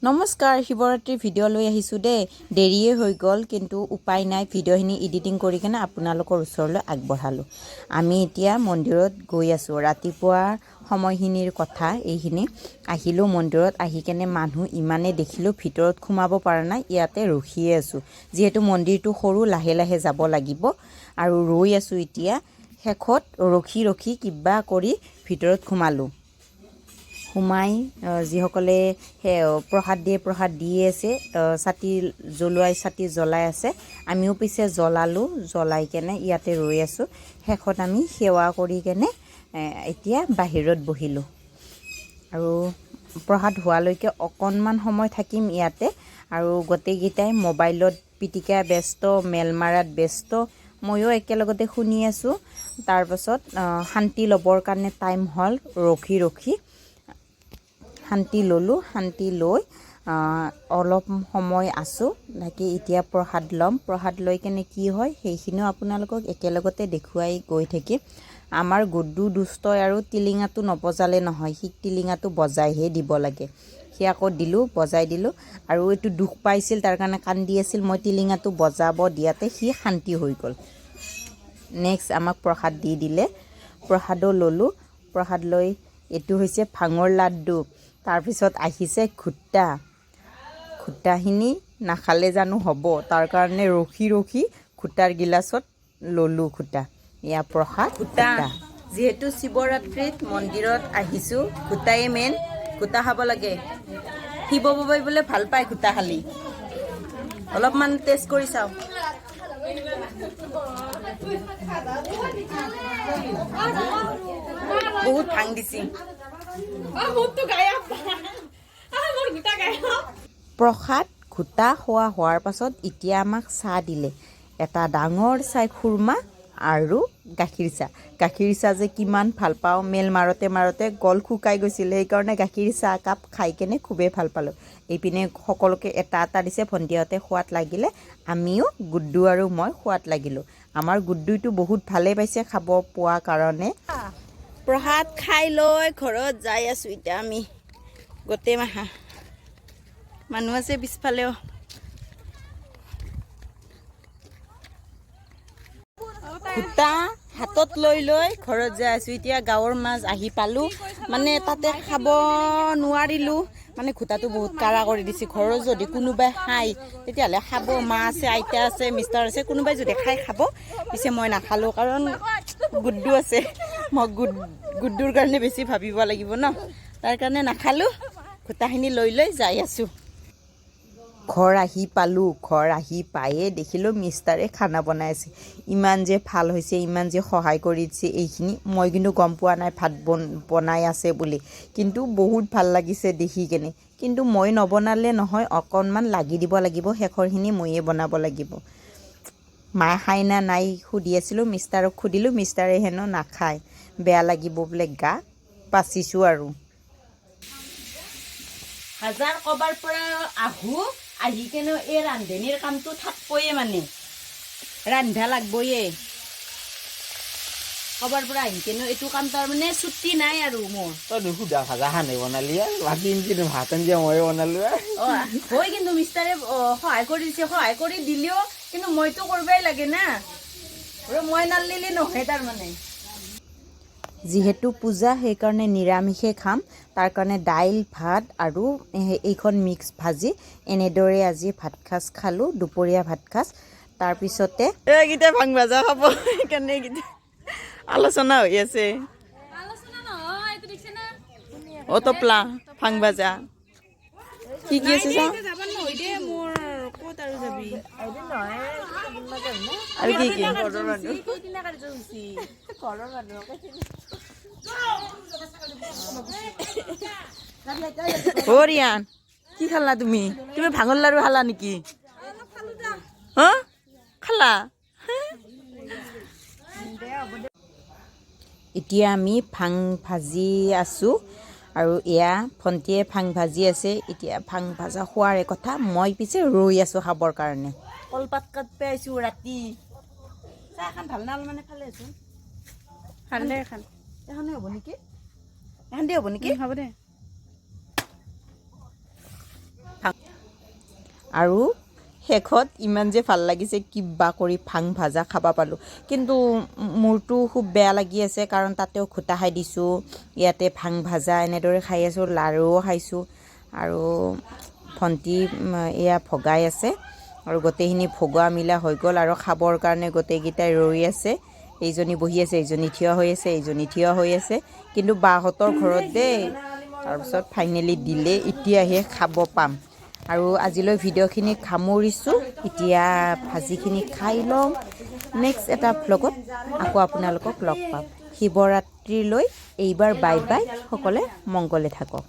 নমস্কাৰ শিৱৰাত্ৰিৰ ভিডিঅ' লৈ আহিছোঁ দেই দেৰিয়ে হৈ গ'ল কিন্তু উপায় নাই ভিডিঅ'খিনি এডিটিং কৰি কিনে আপোনালোকৰ ওচৰলৈ আগবঢ়ালোঁ আমি এতিয়া মন্দিৰত গৈ আছোঁ ৰাতিপুৱা সময়খিনিৰ কথা এইখিনি আহিলোঁ মন্দিৰত আহি কেনে মানুহ ইমানে দেখিলোঁ ভিতৰত সোমাব পৰা নাই ইয়াতে ৰখিয়ে আছোঁ যিহেতু মন্দিৰটো সৰু লাহে লাহে যাব লাগিব আৰু ৰৈ আছোঁ এতিয়া শেষত ৰখি কিবা কৰি ভিতৰত সোমালোঁ সোমাই যিসকলে প্ৰসাদ দি আছে চাকি জ্বলাই আছে আমিও পিছে জ্বলাই কেনে ইয়াতে ৰৈ আছোঁ শেষত আমি সেৱা কৰি কেনে এতিয়া বাহিৰত বহিলোঁ আৰু প্ৰসাদ হোৱালৈকে অকণমান সময় থাকিম ইয়াতে আৰু গোটেইকেইটাই মোবাইলত পিটিকা ব্যস্ত মেল মাৰাত ব্যস্ত ময়ো একেলগতে শুনি আছোঁ তাৰপাছত শান্তি ল'বৰ কাৰণে টাইম হ'ল ৰখি শান্তি ল'লোঁ শান্তি লৈ অলপ সময় আছোঁ বাকী এতিয়া প্ৰসাদ ল'ম প্ৰসাদ লৈ কেনে কি হয় সেইখিনিও আপোনালোকক একেলগতে দেখুৱাই গৈ থাকিম আমাৰ গুড্ডু দুষ্টই আৰু টিলিঙাটো নবজালে নহয় সি টিলিঙাটো বজাইহে দিব লাগে সি আকৌ বজাই দিলোঁ আৰু এইটো দুখ পাইছিল তাৰ কাৰণে কান্দি আছিল মই টিলিঙাটো বজাব দিয়াতে সি শান্তি হৈ গ'ল নেক্সট আমাক প্ৰসাদ দি দিলে প্ৰসাদো ল'লোঁ প্ৰসাদ লৈ এইটো হৈছে ভাঙৰ লাড্ডু তাৰপিছত আহিছে ঘোটাখিনি নাখালে জানো হ'ব তাৰ কাৰণে ৰখি ঘোটাৰ গিলাচত ল'লোঁ ঘোটা এয়া প্ৰসাদ ঘোটা যিহেতু শিৱৰাত্ৰিত মন্দিৰত আহিছোঁ ঘোটাই মেইন ঘোটা খাব লাগে শিৱ বাবাই বোলে ভাল পায় ঘোটা খালি অলপমান টেষ্ট কৰি চাওঁ বহুত ভাং দিছি প্ৰসাদ ঘোটা খোৱা হোৱাৰ পাছত এতিয়া আমাক চাহ দিলে এটা ডাঙৰ চাই খুৰমা আৰু গাখীৰ চাহ যে কিমান ভাল পাওঁ মেল মাৰোতে গল শুকাই গৈছিল সেইকাৰণে গাখীৰ চাহ কাপ খাই কেনে খুবেই ভাল পালোঁ এইপিনে সকলোকে এটা দিছে ভণ্টিহঁতে সোৱাদ লাগিলে আমিও গুড্ডু আৰু মই সোৱাদ লাগিলোঁ আমাৰ গুড্ডুইটো বহুত ভালেই পাইছে খাব পোৱা কাৰণে প্ৰসাদ খাই লৈ ঘৰত যাই আছোঁ এতিয়া আমি গোটেই মানুহ আছে পিছফালেও ঘোটা হাতত লৈ ঘৰত যাই আছোঁ এতিয়া গাঁৱৰ মাছ আহি পালোঁ মানে তাতে খাব নোৱাৰিলোঁ মানে ঘোটাটো বহুত কাঢ়া কৰি দিছে ঘৰত যদি কোনোবাই খায় তেতিয়াহ'লে খাব মা আছে আইতা আছে মিষ্টাৰ আছে কোনোবাই যদি খাব পিছে মই নাখালোঁ কাৰণ গুড্ডু আছে মই গুড্ডুৰ কাৰণে বেছি ভাবিব লাগিব ন তাৰ কাৰণে নাখালোঁ ঘোটাখিনি লৈ যাই আছোঁ ঘৰ আহি পালোঁ ঘৰ আহি পায়ে দেখিলোঁ মিষ্টাৰে খানা বনাই আছে ইমান যে ভাল হৈছে ইমান যে সহায় কৰি দিছে এইখিনি মই কিন্তু গম পোৱা নাই ভাত বনাই আছে বুলি কিন্তু বহুত ভাল লাগিছে দেখি কেনে কিন্তু মই নবনালে নহয় অকণমান লাগি দিব লাগিব শেষৰখিনি ময়ে বনাব লাগিব মায়ে খাই না নাই সুধি আছিলোঁ মিষ্টাৰক সুধিলোঁ মিষ্টাৰে হেনো নাখায় বেয়া লাগিব বোলে গা বাচিছোঁ আৰু হাজাৰ কবাৰ পৰা আহি কেনে এই ৰান্ধনীৰ কামটো থাকবয়ে মানে ৰান্ধা লাগবয়ে কবাৰ পৰা আহি কেনে এইটো কাম তাৰমানে ছুটি নাই আৰু মোৰ তই নুসুধা ভাজা খানে বনালি বাকী কিন্তু ভাত আঞ্জা ময়ে বনালো হয় কিন্তু মিষ্টাৰে সহায় কৰি দিছে সহায় কৰি দিলেও কিন্তু মইতো কৰিবই লাগে না মই নালিলে নহয় তাৰমানে যিহেতু পূজা সেইকাৰণে নিৰামিষে খাম তাৰ কাৰণে দাইল ভাত আৰু এইখন মিক্স ভাজি এনেদৰে আজি ভাত সাজ খালোঁ দুপৰীয়া ভাত সাজ তাৰপিছতে এইকেইটা ভাং ভাজা খাব সেইকাৰণে এইকেইটা আলোচনা হৈ আছে অতপলা ভাং ভাজা কি আছে চা আৰু কি ৰিয়ান কি খালা তুমি ভাঙৰ লাৰু খালা নেকি খালা এতিয়া আমি ভাং ভাজি আছোঁ আৰু এয়া ভণ্টিয়ে ভাং ভাজি আছে এতিয়া ভাং ভাজা খোৱাৰে কথা মই পিছে ৰৈ আছোঁ খাবৰ কাৰণে কলপাত কাটপে আছোঁ ৰাতি চাহ এখন ভাল নাল মানে খালে আছোঁ এখনে হ'ব নেকি হ'ব দে আৰু শেষত ইমান যে ভাল লাগিছে কিবা কৰি ভাং ভাজা খাবা পালোঁ কিন্তু মোৰতো খুব বেয়া লাগি আছে কাৰণ তাতেও ঘোটা খাই দিছোঁ ইয়াতে ভাং ভাজা এনেদৰে খাই আছোঁ লাৰুও খাইছোঁ আৰু ভণ্টি এয়া ভগাই আছে আৰু গোটেইখিনি ভগোৱা মিলা হৈ গ'ল আৰু খাবৰ কাৰণে গোটেইকেইটাই ৰৈ আছে এইজনী বহি আছে এইজনী থিয় হৈ আছে এইজনী থিয় হৈ আছে কিন্তু বাহঁতৰ ঘৰত দেই তাৰপিছত ফাইনেলি দিলে এতিয়াহে খাব পাম আৰু আজিলৈ ভিডিঅ'খিনি সামৰিছোঁ এতিয়া ভাজিখিনি খাই লওঁ নেক্সট এটা ভ্লগত আকৌ আপোনালোকক লগ পাম শিৱৰাত্ৰিলৈ এইবাৰ বাই বাই সকলোৱে মংগলে থাকক